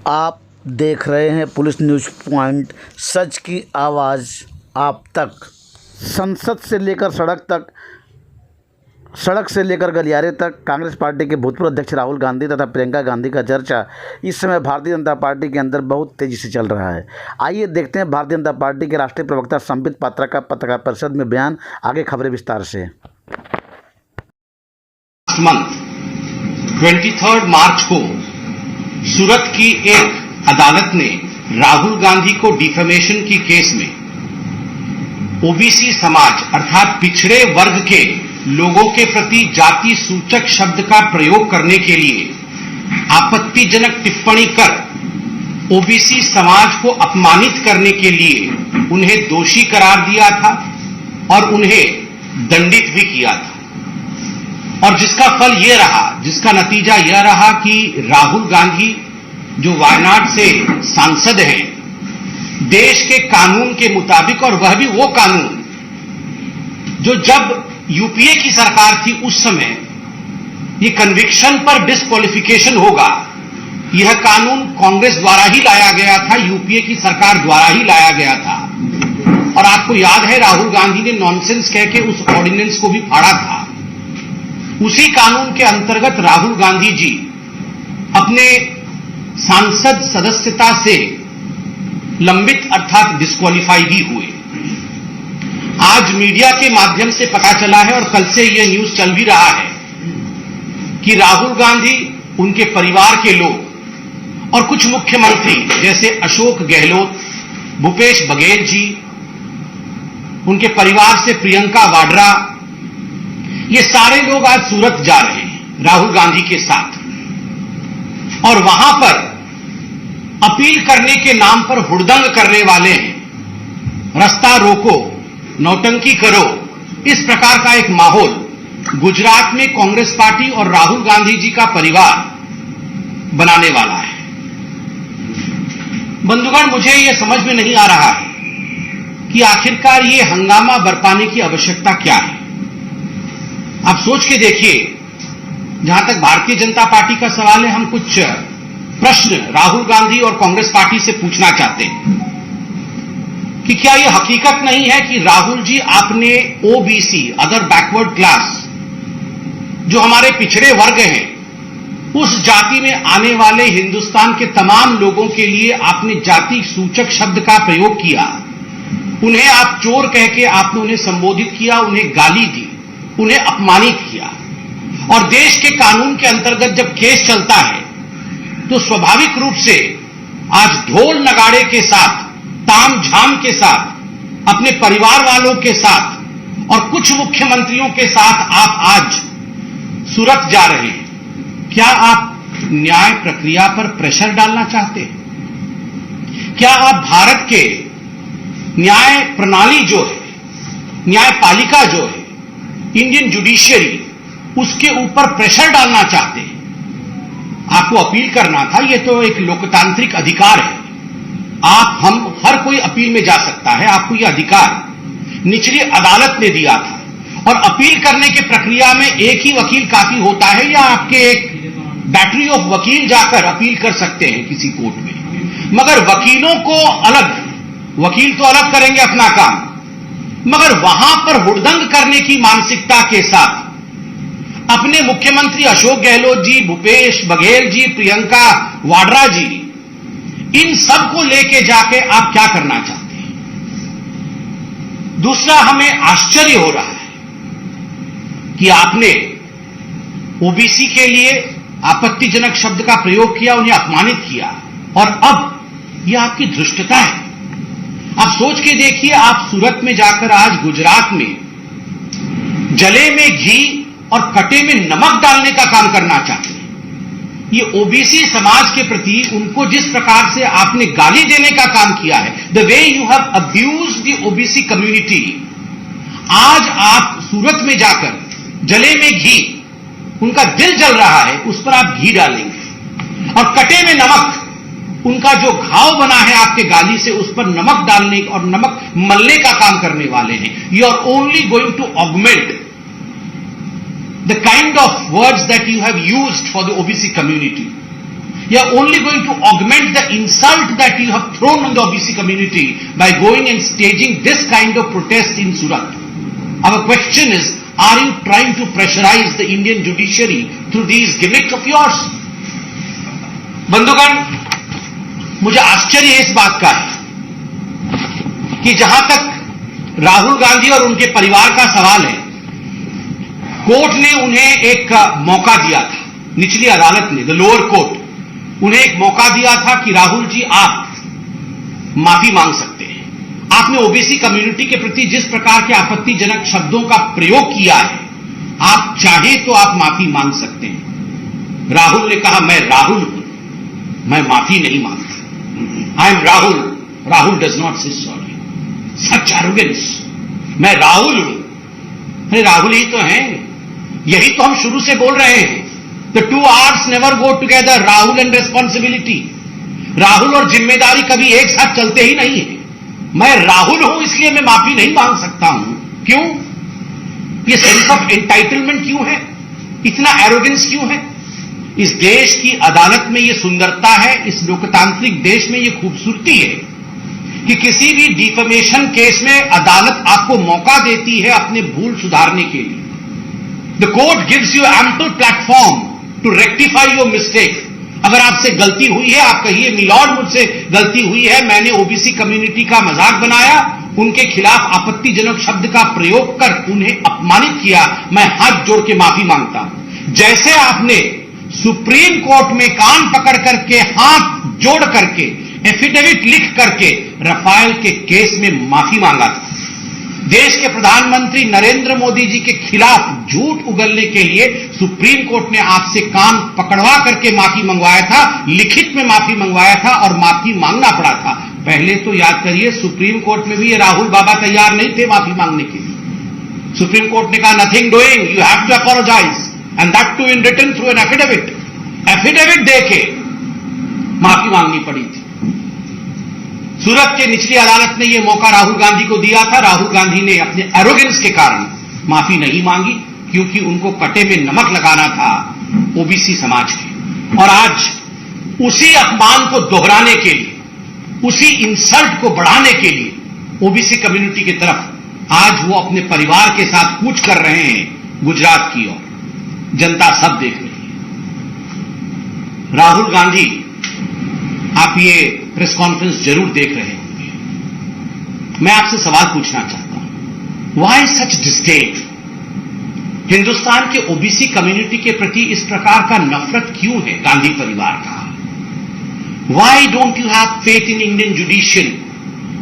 आप देख रहे हैं पुलिस न्यूज़ पॉइंट, सच की आवाज़ आप तक। संसद से लेकर सड़क तक, सड़क से लेकर गलियारे तक कांग्रेस पार्टी के भूतपूर्व अध्यक्ष राहुल गांधी तथा प्रियंका गांधी का चर्चा इस समय भारतीय जनता पार्टी के अंदर बहुत तेज़ी से चल रहा है। आइए देखते हैं भारतीय जनता पार्टी के राष्ट्रीय प्रवक्ता संबित पात्रा का पत्रकार परिषद में बयान। आगे खबरें विस्तार से। 23 मार्च को सूरत की एक अदालत ने राहुल गांधी को डिफेमेशन की केस में ओबीसी समाज अर्थात पिछड़े वर्ग के लोगों के प्रति जाति सूचक शब्द का प्रयोग करने के लिए आपत्तिजनक टिप्पणी कर ओबीसी समाज को अपमानित करने के लिए उन्हें दोषी करार दिया था और उन्हें दंडित भी किया था। और जिसका फल यह रहा, जिसका नतीजा यह रहा कि राहुल गांधी जो वायनाड से सांसद हैं, देश के कानून के मुताबिक, और वह भी वो कानून जो जब यूपीए की सरकार थी उस समय ये कन्विक्शन पर डिस्क्वालिफिकेशन होगा, यह कानून कांग्रेस द्वारा ही लाया गया था, यूपीए की सरकार द्वारा ही लाया गया था। और आपको याद है राहुल गांधी ने नॉनसेंस कह के उस ऑर्डिनेंस को भी फाड़ा था। उसी कानून के अंतर्गत राहुल गांधी जी अपने सांसद सदस्यता से लंबित अर्थात डिस्क्वालीफाई भी हुए। आज मीडिया के माध्यम से पता चला है और कल से यह न्यूज चल भी रहा है कि राहुल गांधी, उनके परिवार के लोग और कुछ मुख्यमंत्री जैसे अशोक गहलोत, भूपेश बघेल जी, उनके परिवार से प्रियंका वाड्रा, ये सारे लोग आज सूरत जा रहे हैं राहुल गांधी के साथ और वहां पर अपील करने के नाम पर हुड़दंग करने वाले हैं। रास्ता रोको, नौटंकी करो, इस प्रकार का एक माहौल गुजरात में कांग्रेस पार्टी और राहुल गांधी जी का परिवार बनाने वाला है। बंधुगण, मुझे यह समझ में नहीं आ रहा है कि आखिरकार ये हंगामा बरपाने की आवश्यकता क्या है। आप सोच के देखिए, जहां तक भारतीय जनता पार्टी का सवाल है, हम कुछ प्रश्न राहुल गांधी और कांग्रेस पार्टी से पूछना चाहते हैं कि क्या यह हकीकत नहीं है कि राहुल जी, आपने ओबीसी, अदर बैकवर्ड क्लास, जो हमारे पिछड़े वर्ग हैं, उस जाति में आने वाले हिंदुस्तान के तमाम लोगों के लिए आपने जाति सूचक शब्द का प्रयोग किया। उन्हें आप चोर कह के आपने उन्हें संबोधित किया, उन्हें गाली दी, उन्हें अपमानित किया। और देश के कानून के अंतर्गत जब केस चलता है तो स्वाभाविक रूप से आज ढोल नगाड़े के साथ, ताम झाम के साथ, अपने परिवार वालों के साथ और कुछ मुख्यमंत्रियों के साथ आप आज सूरत जा रहे हैं। क्या आप न्याय प्रक्रिया पर प्रेशर डालना चाहते हैं? क्या आप भारत के न्याय प्रणाली जो है, न्यायपालिका जो है, इंडियन जुडिशियरी, उसके ऊपर प्रेशर डालना चाहते हैं? आपको अपील करना था, यह तो एक लोकतांत्रिक अधिकार है। आप, हम, हर कोई अपील में जा सकता है, आपको यह अधिकार निचली अदालत ने दिया था। और अपील करने की प्रक्रिया में एक ही वकील काफी होता है या आपके एक बैटरी ऑफ वकील जाकर अपील कर सकते हैं किसी कोर्ट में? मगर वकीलों को अलग, वकील तो अलग करेंगे अपना काम, मगर वहां पर हुड़दंग करने की मानसिकता के साथ अपने मुख्यमंत्री अशोक गहलोत जी, भूपेश बघेल जी, प्रियंका वाड्रा जी, इन सब को लेके जाके आप क्या करना चाहते हैं? दूसरा, हमें आश्चर्य हो रहा है कि आपने ओबीसी के लिए आपत्तिजनक शब्द का प्रयोग किया, उन्हें अपमानित किया, और अब यह आपकी धृष्टता है। आप सोच के देखिए, आप सूरत में जाकर आज गुजरात में जले में घी और कटे में नमक डालने का काम करना चाहते हैं। ये ओबीसी समाज के प्रति उनको जिस प्रकार से आपने गाली देने का काम किया है, the way you have abused the OBC community, आज आप सूरत में जाकर जले में घी, उनका दिल जल रहा है, उस पर आप घी डालेंगे, और कटे में नमक, उनका जो घाव बना है आपके गाली से, उस पर नमक डालने और नमक मलने का काम करने वाले हैं। You are only going to augment the kind of words that you have used for the OBC community. You are only going to augment the insult that you have thrown on the OBC community by going and staging this kind of protest in Surat. Our question is, are you trying to pressurize the Indian judiciary through these gimmicks of yours? बंधुगण, मुझे आश्चर्य इस बात का है कि जहां तक राहुल गांधी और उनके परिवार का सवाल है, कोर्ट ने उन्हें एक मौका दिया था, निचली अदालत ने, द लोअर कोर्ट, उन्हें एक मौका दिया था कि राहुल जी आप माफी मांग सकते हैं। आपने ओबीसी कम्युनिटी के प्रति जिस प्रकार के आपत्तिजनक शब्दों का प्रयोग किया है, आप चाहें तो आप माफी मांग सकते हैं। राहुल ने कहा, मैं राहुल हूं, मैं माफी नहीं मांगता। I am Rahul, Rahul does not से सॉरी। सच एरोगेंस, मैं राहुल हूं। अरे राहुल ही तो हैं, यही तो हम शुरू से बोल रहे हैं। The two R's never go together, Rahul and responsibility. Rahul और जिम्मेदारी कभी एक साथ चलते ही नहीं है। मैं राहुल हूं इसलिए मैं माफी नहीं मांग सकता हूं। क्यों? ये सेंस ऑफ एंटाइटलमेंट क्यों है? इतना एरोगेंस क्यों है? इस देश की अदालत में ये सुंदरता है, इस लोकतांत्रिक देश में ये खूबसूरती है कि किसी भी डिफेमेशन केस में अदालत आपको मौका देती है अपने भूल सुधारने के लिए। The court gives you ample platform to rectify your mistake. अगर आपसे गलती हुई है, आप कहिए मिलॉर्ड मुझसे गलती हुई है, मैंने ओबीसी कम्युनिटी का मजाक बनाया, उनके खिलाफ आपत्तिजनक शब्द का प्रयोग कर उन्हें अपमानित किया, मैं हाथ जोड़ के माफी मांगता हूं। जैसे आपने सुप्रीम कोर्ट में कान पकड़ करके, हाथ जोड़ करके, एफिडेविट लिख करके रफाल के केस में माफी मांगा था। देश के प्रधानमंत्री नरेंद्र मोदी जी के खिलाफ झूठ उगलने के लिए सुप्रीम कोर्ट ने आपसे कान पकड़वा करके माफी मंगवाया था, लिखित में माफी मंगवाया था और माफी मांगना पड़ा था। पहले तो याद करिए, सुप्रीम कोर्ट में भी ये राहुल बाबा तैयार नहीं थे माफी मांगने के लिए। सुप्रीम कोर्ट ने कहा, nothing doing, you have to apologize and that too in written through an affidavit. Affidavit देके माफी मांगनी पड़ी थी। सूरत के निचली अदालत ने यह मौका राहुल गांधी को दिया था। राहुल गांधी ने अपने एरोगेंस के कारण माफी नहीं मांगी, क्योंकि उनको कटे में नमक लगाना था ओबीसी समाज के। और आज उसी अपमान को दोहराने के लिए, उसी इंसल्ट को बढ़ाने के लिए ओबीसी कम्युनिटी की तरफ आज वो अपने परिवार के साथ कूच कर रहे हैं गुजरात की ओर। जनता सब देख रही है। राहुल गांधी, आप ये प्रेस कॉन्फ्रेंस जरूर देख रहे होंगे। मैं आपसे सवाल पूछना चाहता हूं, व्हाई सच डिस्डेन? हिंदुस्तान के ओबीसी कम्युनिटी के प्रति इस प्रकार का नफरत क्यों है गांधी परिवार का? Why don't you have faith in Indian judiciary?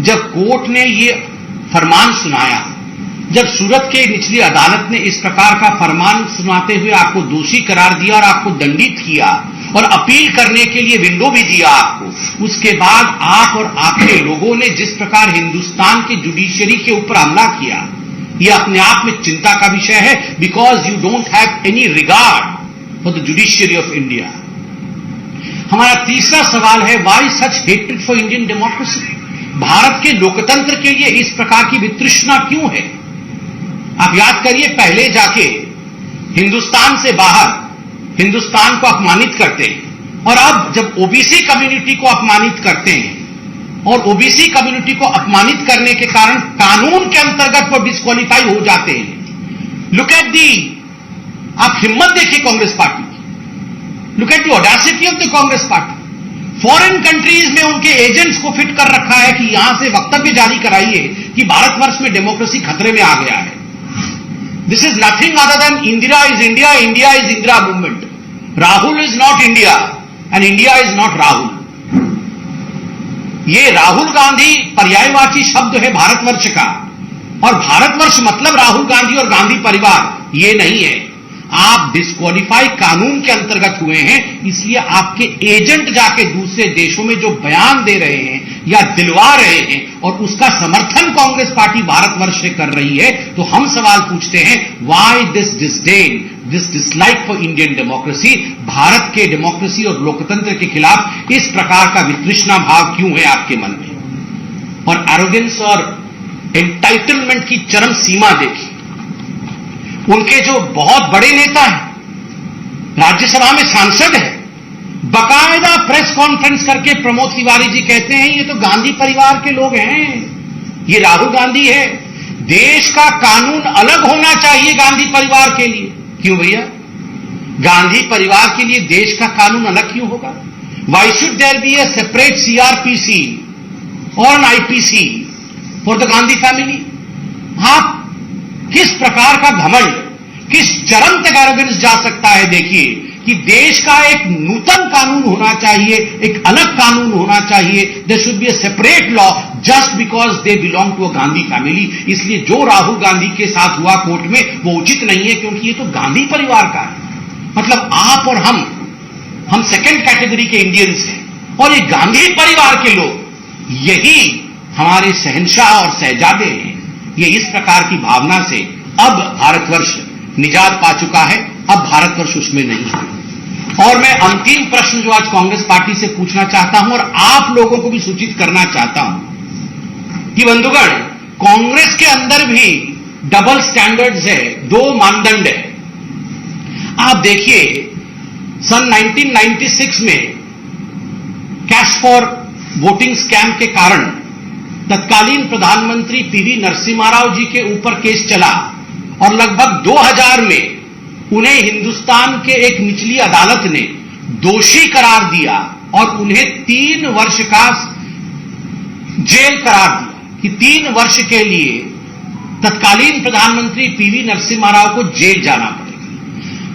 जब कोर्ट ने ये फरमान सुनाया, जब सूरत के निचली अदालत ने इस प्रकार का फरमान सुनाते हुए आपको दोषी करार दिया और आपको दंडित किया और अपील करने के लिए विंडो भी दिया आपको, उसके बाद आप और आपके लोगों ने जिस प्रकार हिंदुस्तान के जुडिशियरी के ऊपर हमला किया, यह अपने आप में चिंता का विषय है। Because you don't have any regard for the judiciary of India. हमारा तीसरा सवाल है, why such hatred for Indian democracy? Bharat के लोकतंत्र के लिए इस प्रकार की वितृष्णा क्यों है? आप याद करिए, पहले जाके हिंदुस्तान से बाहर हिंदुस्तान को अपमानित करते हैं, और अब जब ओबीसी कम्युनिटी को अपमानित करते हैं और ओबीसी कम्युनिटी को अपमानित करने के कारण कानून के अंतर्गत वो डिस्क्वालीफाई हो जाते हैं। लुक एट दी, आप हिम्मत देखिए कांग्रेस पार्टी की, look at the audacity of the Congress party. Foreign countries में उनके एजेंट्स को फिट कर रखा है कि यहां से वक्तव्य जारी कराइए कि भारतवर्ष में डेमोक्रेसी खतरे में आ गया है। This is nothing other than Indira is India, India is Indira movement. Rahul is not India and India is not Rahul. ये राहुल गांधी पर्यायवाची शब्द है भारतवर्ष का, और भारतवर्ष मतलब राहुल गांधी और गांधी परिवार ये नहीं है। आप डिस्क्वालीफाई कानून के अंतर्गत हुए हैं, इसलिए आपके एजेंट जाके दूसरे देशों में जो बयान दे रहे हैं या दिलवा रहे हैं और उसका समर्थन कांग्रेस पार्टी भारतवर्ष से कर रही है। तो हम सवाल पूछते हैं, why this disdain, this dislike for Indian democracy? Bharat के डेमोक्रेसी और लोकतंत्र के खिलाफ इस प्रकार का वितृष्णा भाव क्यों है आपके मन में? और एरोगेंस और एंटाइटलमेंट की चरम सीमा देखिए। उनके जो बहुत बड़े नेता हैं, राज्यसभा में सांसद हैं, बाकायदा प्रेस कॉन्फ्रेंस करके प्रमोद तिवारी जी कहते हैं ये तो गांधी परिवार के लोग हैं, ये राहुल गांधी है, देश का कानून अलग होना चाहिए गांधी परिवार के लिए। क्यों भैया, गांधी परिवार के लिए देश का कानून अलग क्यों होगा? Why should there be a separate CrPC और an IPC for the Gandhi family? आप किस प्रकार का घमंड, किस चरम तक एरोगेंस जा सकता है? देखिए कि देश का एक नूतन कानून होना चाहिए, एक अलग कानून होना चाहिए। There should be a separate law just because they belong to a Gandhi family. इसलिए जो राहुल गांधी के साथ हुआ कोर्ट में वो उचित नहीं है, क्योंकि ये तो गांधी परिवार का है। मतलब आप और हम सेकेंड कैटेगरी के इंडियंस हैं, और ये गांधी परिवार के लोग यही हमारे शहंशाह और शहजादे हैं। ये इस प्रकार की भावना से अब भारतवर्ष निजात पा चुका है, अब भारतवर्ष उसमें नहीं है। और मैं अंतिम प्रश्न जो आज कांग्रेस पार्टी से पूछना चाहता हूं और आप लोगों को भी सूचित करना चाहता हूं कि बंधुगण, कांग्रेस के अंदर भी डबल स्टैंडर्ड्स है, दो मानदंड है। आप देखिए सन 1996 में कैश फॉर वोटिंग स्कैम के कारण तत्कालीन प्रधानमंत्री पीवी नरसिम्हा राव जी के ऊपर केस चला, और लगभग 2000 में उन्हें हिंदुस्तान के एक निचली अदालत ने दोषी करार दिया और उन्हें 3 वर्ष का जेल करार दिया कि 3 वर्ष के लिए तत्कालीन प्रधानमंत्री पीवी नरसिम्हा राव को जेल जाना पड़ेगा।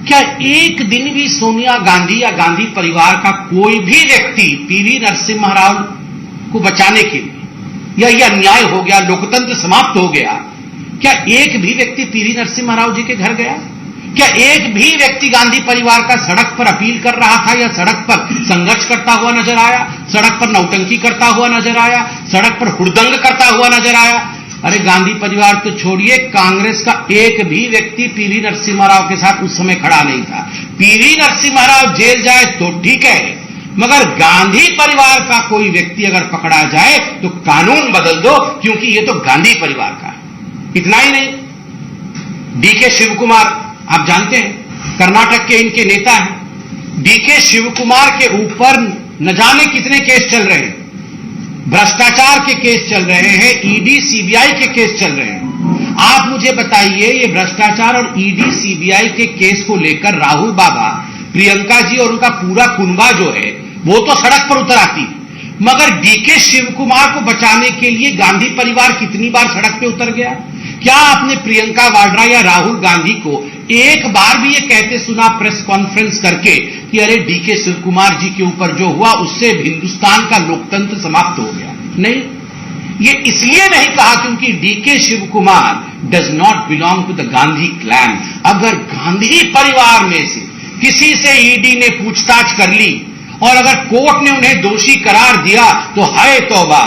क्या एक दिन भी सोनिया गांधी या गांधी परिवार का कोई भी व्यक्ति पीवी नरसिम्हा राव को बचाने के लिए, या यह अन्याय हो गया, लोकतंत्र समाप्त हो गया, क्या एक भी व्यक्ति पीवी नरसिम्हा राव जी के घर गया? क्या एक भी व्यक्ति गांधी परिवार का सड़क पर अपील कर रहा था, या सड़क पर संघर्ष करता हुआ नजर आया, सड़क पर नौटंकी करता हुआ नजर आया, सड़क पर हुड़दंग करता हुआ नजर आया? अरे गांधी परिवार तो छोड़िए, कांग्रेस का एक भी व्यक्ति पीवी नरसिम्हा राव के साथ उस समय खड़ा नहीं था। पीवी नरसिम्हा राव जेल जाए तो ठीक है, मगर गांधी परिवार का कोई व्यक्ति अगर पकड़ा जाए तो कानून बदल दो, क्योंकि ये तो गांधी परिवार का है। इतना ही नहीं, डीके शिव कुमार आप जानते हैं कर्नाटक के इनके नेता हैं। डीके शिव कुमार के ऊपर न जाने कितने केस चल रहे हैं, भ्रष्टाचार के केस चल रहे हैं, ईडी सीबीआई के केस चल रहे हैं। आप मुझे बताइए, ये भ्रष्टाचार और ईडी सीबीआई के केस को लेकर राहुल बाबा, प्रियंका जी और उनका पूरा कुनबा जो है वो तो सड़क पर उतर आती है, मगर डीके शिव कुमार को बचाने के लिए गांधी परिवार कितनी बार सड़क पे उतर गया? क्या आपने प्रियंका वाड्रा या राहुल गांधी को एक बार भी ये कहते सुना प्रेस कॉन्फ्रेंस करके कि अरे डीके शिव कुमार जी के ऊपर जो हुआ उससे हिंदुस्तान का लोकतंत्र समाप्त हो गया? नहीं, ये इसलिए नहीं कहा क्योंकि DK Shiva Kumar does not belong to the Gandhi clan. अगर गांधी परिवार में से किसी से ईडी ने पूछताछ कर ली और अगर कोर्ट ने उन्हें दोषी करार दिया तो हाय तौबा,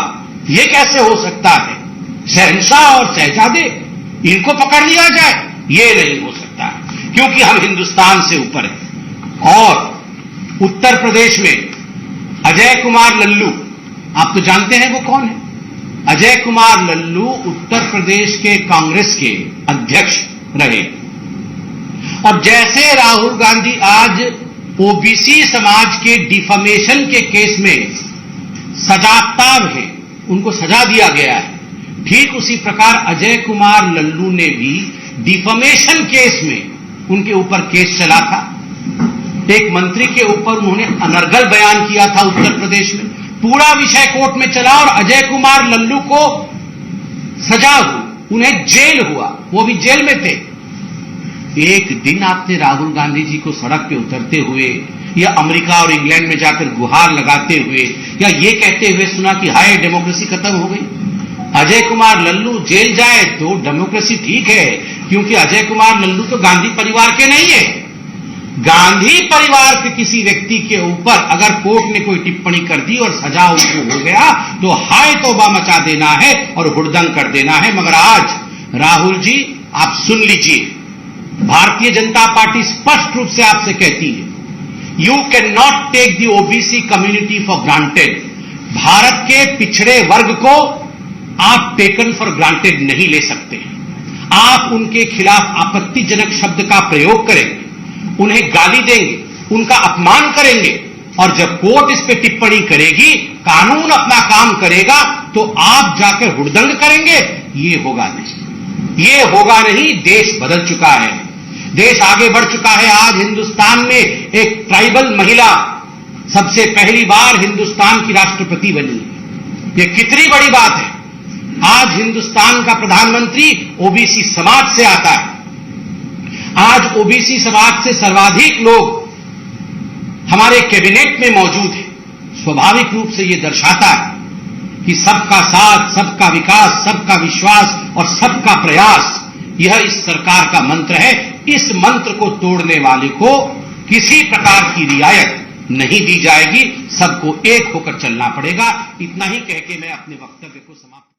ये कैसे हो सकता है? शहंशाह और शहजादे इनको पकड़ लिया जाए, ये नहीं हो सकता, क्योंकि हम हिंदुस्तान से ऊपर हैं। और उत्तर प्रदेश में अजय कुमार लल्लू, आप तो जानते हैं वो कौन है? अजय कुमार लल्लू उत्तर प्रदेश के कांग्रेस के अध्यक्ष रहे, और जैसे राहुल गांधी आज ओबीसी समाज के डिफेमेशन के केस में सजाताब है, उनको सजा दिया गया है, ठीक उसी प्रकार अजय कुमार लल्लू ने भी डिफेमेशन केस में उनके ऊपर केस चला था। एक मंत्री के ऊपर उन्होंने अनर्गल बयान किया था उत्तर प्रदेश में, पूरा विषय कोर्ट में चला और अजय कुमार लल्लू को सजा हुई, उन्हें जेल हुआ, वो भी जेल में थे। एक दिन आपने राहुल गांधी जी को सड़क पे उतरते हुए या अमेरिका और इंग्लैंड में जाकर गुहार लगाते हुए या ये कहते हुए सुना कि हाय डेमोक्रेसी खत्म हो गई? अजय कुमार लल्लू जेल जाए तो डेमोक्रेसी ठीक है, क्योंकि अजय कुमार लल्लू तो गांधी परिवार के नहीं है। गांधी परिवार के किसी व्यक्ति के ऊपर अगर कोर्ट ने कोई टिप्पणी कर दी और सजा उनको हो गया तो हाय तौबा मचा देना है और हुड़दंग कर देना है। मगर आज राहुल जी आप सुन लीजिए, भारतीय जनता पार्टी स्पष्ट रूप से आपसे कहती है, you can not take the OBC community for granted. Bharat के पिछड़े वर्ग को आप टेकन फॉर ग्रांटेड नहीं ले सकते। आप उनके खिलाफ आपत्तिजनक शब्द का प्रयोग करेंगे, उन्हें गाली देंगे, उनका अपमान करेंगे, और जब कोर्ट इस पे टिप्पणी करेगी, कानून अपना काम करेगा, तो आप जाकर हुड़दंग करेंगे? ये होगा नहीं, ये होगा नहीं। देश बदल चुका है, देश आगे बढ़ चुका है। आज हिंदुस्तान में एक ट्राइबल महिला सबसे पहली बार हिंदुस्तान की राष्ट्रपति बनी है। ये कितनी बड़ी बात है। आज हिंदुस्तान का प्रधानमंत्री ओबीसी समाज से आता है। आज ओबीसी समाज से सर्वाधिक लोग हमारे कैबिनेट में मौजूद हैं। स्वाभाविक रूप से यह दर्शाता है कि सबका साथ, सबका विकास, सबका विश्वास और सबका प्रयास, यह इस सरकार का मंत्र है। इस मंत्र को तोड़ने वाले को किसी प्रकार की रियायत नहीं दी जाएगी। सबको एक होकर चलना पड़ेगा। इतना ही कह के मैं अपने वक्तव्य को समाप्त